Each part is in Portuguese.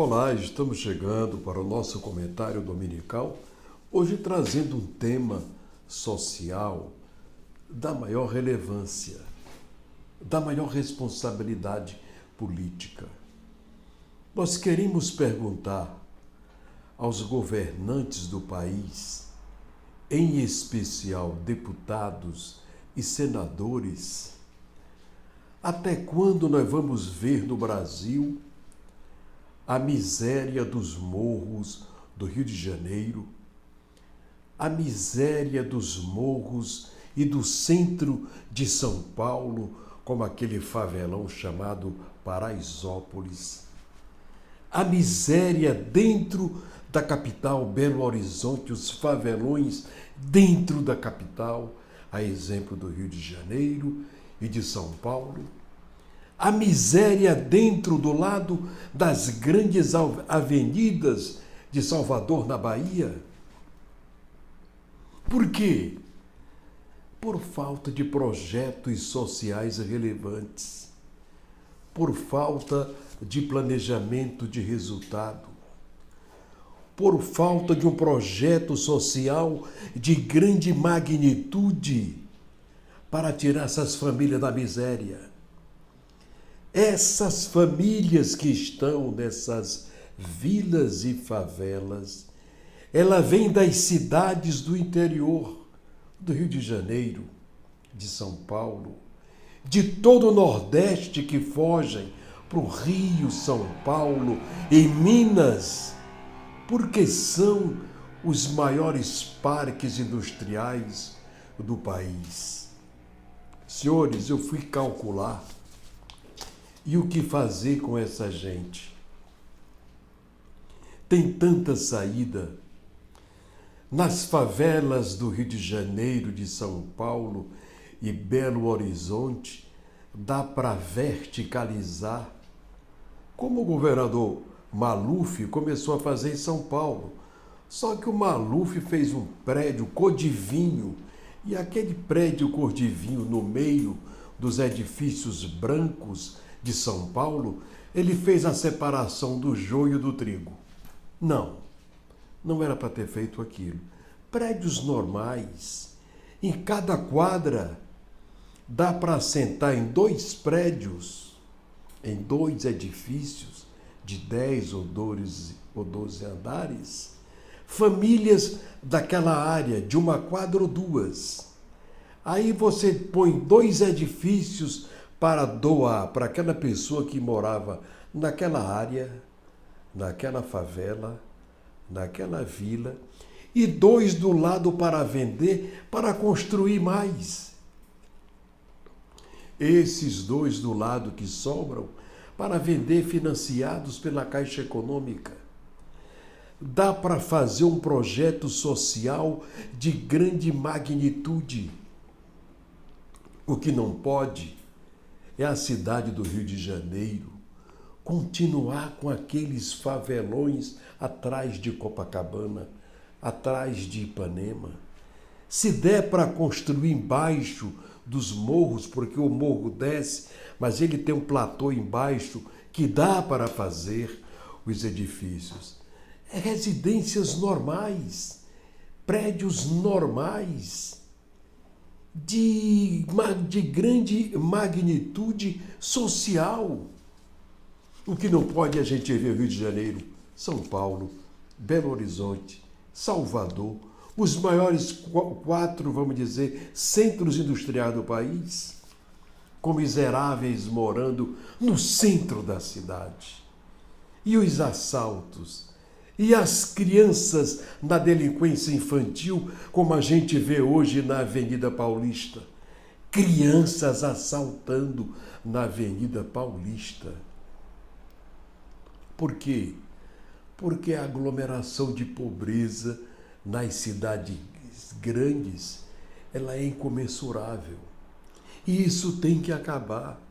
Olá, estamos chegando para o nosso comentário dominical, hoje trazendo um tema social da maior relevância, da maior responsabilidade política. Nós queremos perguntar aos governantes do país, em especial deputados e senadores, até quando nós vamos ver no Brasil a miséria dos morros do Rio de Janeiro, a miséria dos morros e do centro de São Paulo, como aquele favelão chamado Paraisópolis, a miséria dentro da capital Belo Horizonte, os favelões dentro da capital, a exemplo do Rio de Janeiro e de São Paulo, a miséria dentro do lado das grandes avenidas de Salvador, na Bahia. Por quê? Por falta de projetos sociais relevantes, por falta de planejamento de resultado, por falta de um projeto social de grande magnitude para tirar essas famílias da miséria. Essas famílias que estão nessas vilas e favelas, ela vem das cidades do interior, do Rio de Janeiro, de São Paulo, de todo o Nordeste que fogem para o Rio, São Paulo e Minas, porque são os maiores parques industriais do país. Senhores, eu fui calcular. E o que fazer com essa gente? Tem tanta saída. Nas favelas do Rio de Janeiro, de São Paulo e Belo Horizonte, dá para verticalizar, como o governador Maluf começou a fazer em São Paulo. Só que o Maluf fez um prédio cor de vinho, e aquele prédio cor de vinho no meio dos edifícios brancos de São Paulo, ele fez a separação do joio do trigo. Não era para ter feito aquilo. Prédios normais, em cada quadra, dá para assentar em 2 prédios, em 2 edifícios de 10 ou 12 andares, famílias daquela área, de uma quadra ou 2. Aí você põe 2 edifícios para doar para aquela pessoa que morava naquela área, naquela favela, naquela vila, e 2 do lado para vender, para construir mais. Esses 2 do lado que sobram, para vender financiados pela Caixa Econômica. Dá para fazer um projeto social de grande magnitude. O que não pode é a cidade do Rio de Janeiro continuar com aqueles favelões atrás de Copacabana, atrás de Ipanema. Se der para construir embaixo dos morros, porque o morro desce, mas ele tem um platô embaixo que dá para fazer os edifícios. Residências normais, prédios normais, de grande magnitude social. O que não pode a gente ver Rio de Janeiro, São Paulo, Belo Horizonte, Salvador, os maiores 4, vamos dizer, centros industriais do país, com miseráveis morando no centro da cidade. E os assaltos, e as crianças na delinquência infantil, como a gente vê hoje na Avenida Paulista. Crianças assaltando na Avenida Paulista. Por quê? Porque a aglomeração de pobreza nas cidades grandes, ela é incomensurável. E isso tem que acabar.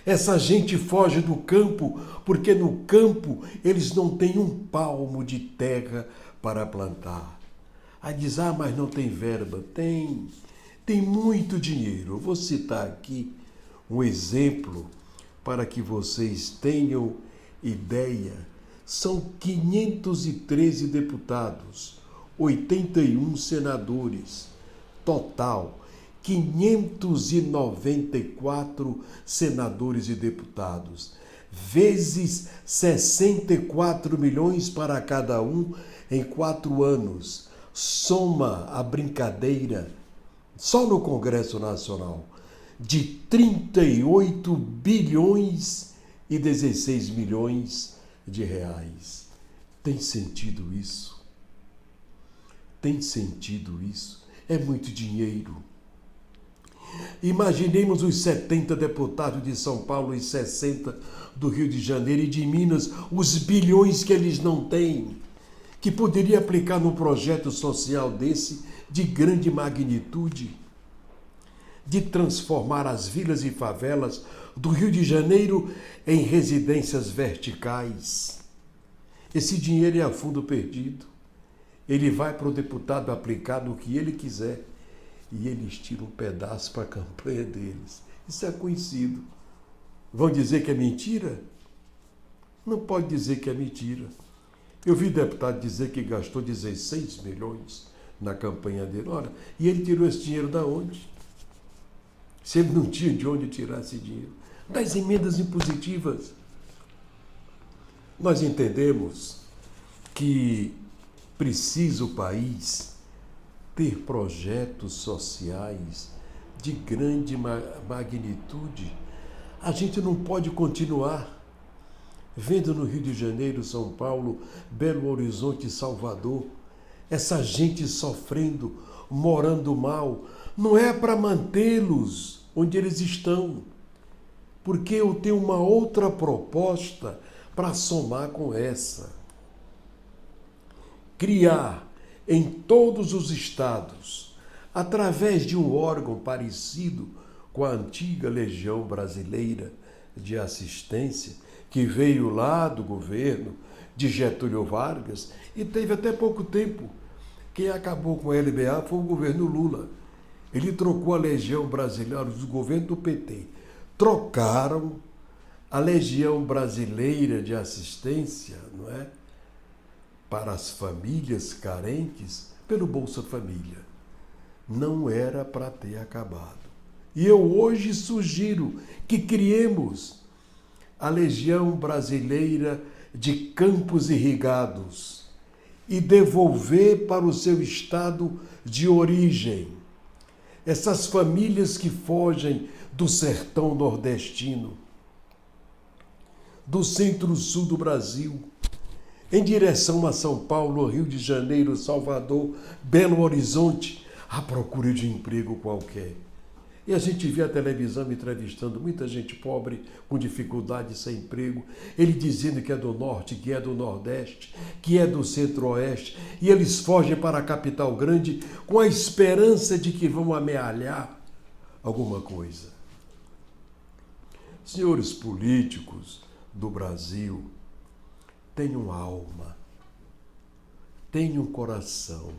Essa gente foge do campo porque no campo eles não têm um palmo de terra para plantar. Aí diz, mas não tem verba. Tem muito dinheiro. Eu vou citar aqui um exemplo para que vocês tenham ideia São 513 deputados, 81 senadores. Total, 594 senadores e deputados, vezes 64 milhões para cada um em 4 anos. Soma a brincadeira, só no Congresso Nacional, de 38 bilhões e 16 milhões de reais. Tem sentido isso? Tem sentido isso? É muito dinheiro. Imaginemos os 70 deputados de São Paulo e 60 do Rio de Janeiro e de Minas, os bilhões que eles não têm, que poderia aplicar num projeto social desse de grande magnitude, de transformar as vilas e favelas do Rio de Janeiro em residências verticais. Esse dinheiro é a fundo perdido. Ele vai para o deputado aplicar no que ele quiser e eles tiram um pedaço para a campanha deles. Isso é conhecido. Vão dizer que é mentira? Não pode dizer que é mentira. Eu vi deputado dizer que gastou 16 milhões na campanha dele. Ora, e ele tirou esse dinheiro da onde? Se ele não tinha de onde tirar esse dinheiro? Das emendas impositivas. Nós entendemos que precisa o país ter projetos sociais de grande magnitude. A gente não pode continuar vendo no Rio de Janeiro, São Paulo, Belo Horizonte, Salvador, essa gente sofrendo, morando mal. Não é para mantê-los onde eles estão, porque eu tenho uma outra proposta para somar com essa. Criar em todos os estados, através de um órgão parecido com a antiga Legião Brasileira de Assistência, que veio lá do governo de Getúlio Vargas e teve até pouco tempo. Quem acabou com a LBA foi o governo Lula. Ele trocou a Legião Brasileira do governo do PT. Trocaram a Legião Brasileira de Assistência, não é, para as famílias carentes pelo Bolsa Família. Não era para ter acabado. E eu hoje sugiro que criemos a Legião Brasileira de Campos Irrigados e devolver para o seu estado de origem essas famílias que fogem do sertão nordestino, do centro-sul do Brasil, em direção a São Paulo, Rio de Janeiro, Salvador, Belo Horizonte, à procura de emprego qualquer. E a gente vê a televisão entrevistando muita gente pobre, com dificuldade, sem emprego, ele dizendo que é do norte, que é do nordeste, que é do centro-oeste, e eles fogem para a capital grande com a esperança de que vão amealhar alguma coisa. Senhores políticos do Brasil, tenham alma, tenham coração,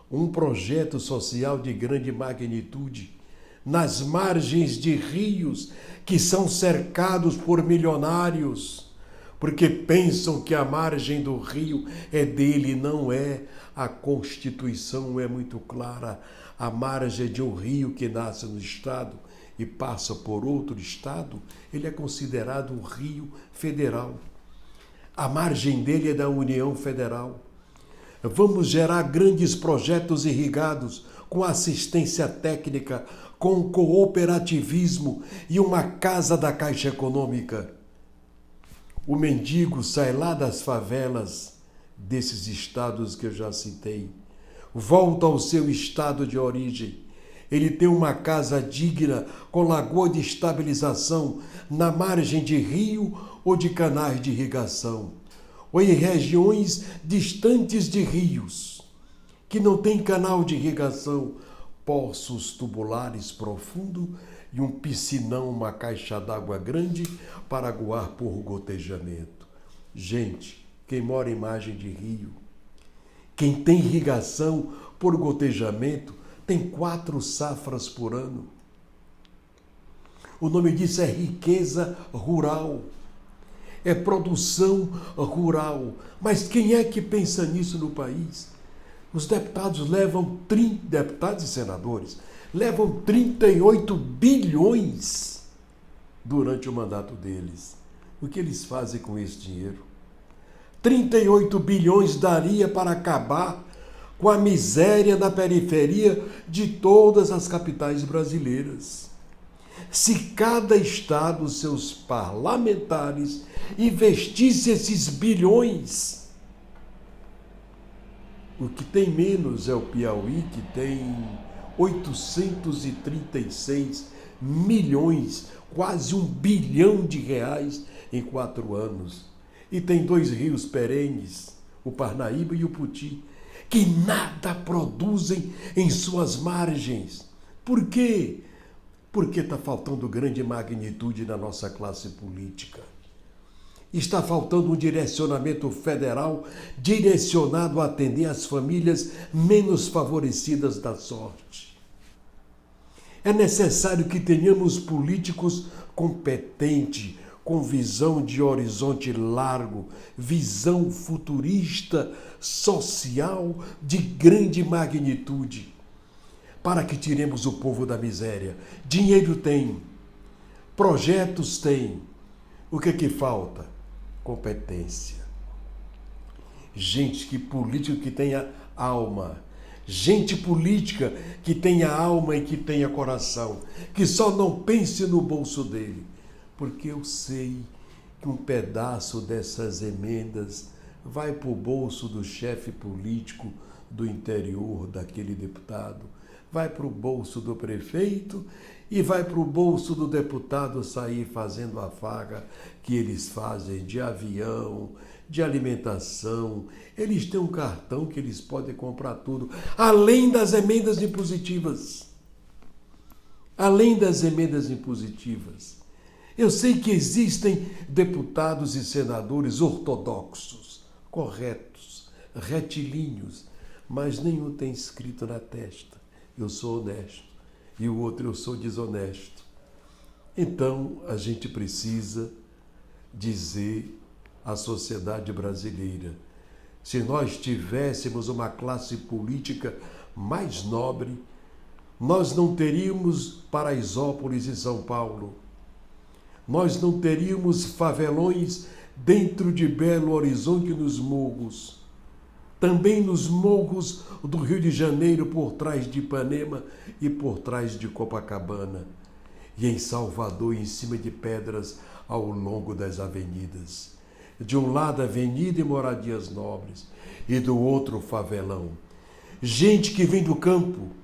um projeto social de grande magnitude, nas margens de rios que são cercados por milionários, porque pensam que a margem do rio é dele, não é. A Constituição é muito clara. A margem de um rio que nasce no estado e passa por outro estado, ele é considerado um rio federal. A margem dele é da União Federal. Vamos gerar grandes projetos irrigados com assistência técnica, com cooperativismo e uma casa da Caixa Econômica. O mendigo sai lá das favelas desses estados que eu já citei, volta ao seu estado de origem. Ele tem uma casa digna, com lagoa de estabilização, na margem de rio ou de canais de irrigação, ou em regiões distantes de rios, que não tem canal de irrigação, poços tubulares profundos e um piscinão, uma caixa d'água grande para aguar por gotejamento. Gente, quem mora em margem de rio, quem tem irrigação por gotejamento, tem 4 safras por ano. O nome disso é riqueza rural. é produção rural. Mas quem é que pensa nisso no país? Os deputados deputados e senadores, levam 38 bilhões durante o mandato deles. O que eles fazem com esse dinheiro? 38 bilhões daria para acabar com a miséria na periferia de todas as capitais brasileiras. Se cada estado, seus parlamentares, investisse esses bilhões. O que tem menos é o Piauí, que tem 836 milhões, quase R$ 1 bilhão em 4 anos. E tem 2 rios perenes, o Parnaíba e o Puti, que nada produzem em suas margens. Por quê? Porque está faltando grande magnitude na nossa classe política. Está faltando um direcionamento federal direcionado a atender as famílias menos favorecidas da sorte. É necessário que tenhamos políticos competentes, com visão de horizonte largo, visão futurista, social, de grande magnitude, para que tiremos o povo da miséria. Dinheiro tem, projetos tem. O que falta? Competência. Político que tenha alma. Gente política que tenha alma e que tenha coração. Que só não pense no bolso dele. Porque eu sei que um pedaço dessas emendas vai para o bolso do chefe político do interior daquele deputado, vai para o bolso do prefeito e vai para o bolso do deputado sair fazendo a farra que eles fazem de avião, de alimentação. Eles têm um cartão que eles podem comprar tudo, além das emendas impositivas. Além das emendas impositivas. Eu sei que existem deputados e senadores ortodoxos, corretos, retilíneos, mas nenhum tem escrito na testa: eu sou honesto, e o outro: eu sou desonesto. Então, a gente precisa dizer à sociedade brasileira: se nós tivéssemos uma classe política mais nobre, nós não teríamos Paraisópolis em São Paulo, nós não teríamos favelões dentro de Belo Horizonte nos morros, também nos morros do Rio de Janeiro, por trás de Ipanema e por trás de Copacabana, e em Salvador, em cima de pedras ao longo das avenidas. De um lado, avenida e moradias nobres, e do outro, favelão. Gente que vem do campo,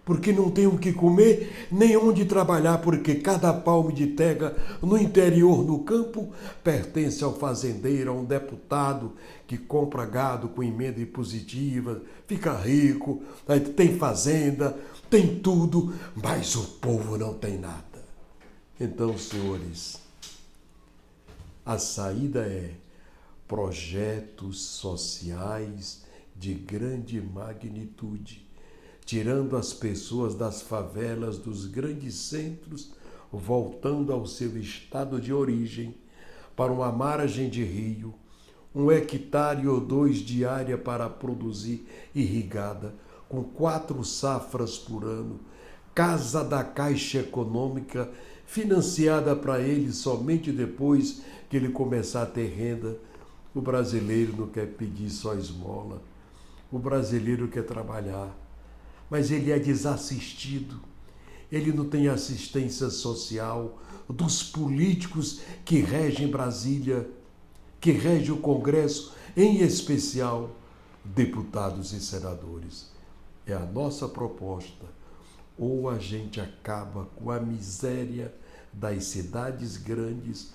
porque não tem o que comer, nem onde trabalhar, porque cada palmo de terra no interior, no campo, pertence ao fazendeiro, a um deputado que compra gado com emenda impositiva, fica rico, tem fazenda, tem tudo, mas o povo não tem nada. Então, senhores, a saída é projetos sociais de grande magnitude, tirando as pessoas das favelas, dos grandes centros, voltando ao seu estado de origem, para uma margem de rio, 1 hectare ou 2 de área para produzir irrigada, com 4 safras por ano, casa da Caixa Econômica, financiada para ele somente depois que ele começar a ter renda. O brasileiro não quer pedir só esmola, o brasileiro quer trabalhar. Mas ele é desassistido, ele não tem assistência social dos políticos que regem Brasília, que regem o Congresso, em especial deputados e senadores. É a nossa proposta: ou a gente acaba com a miséria das cidades grandes,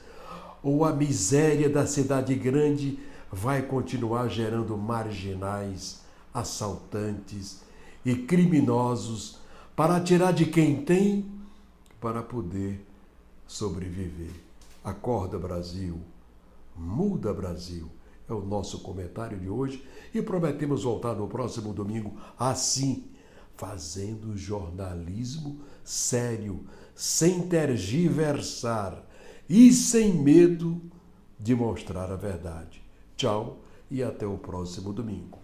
ou a miséria da cidade grande vai continuar gerando marginais, assaltantes e criminosos para tirar de quem tem para poder sobreviver. Acorda, Brasil. Muda, Brasil. É o nosso comentário de hoje e prometemos voltar no próximo domingo assim, fazendo jornalismo sério, sem tergiversar e sem medo de mostrar a verdade. Tchau e até o próximo domingo.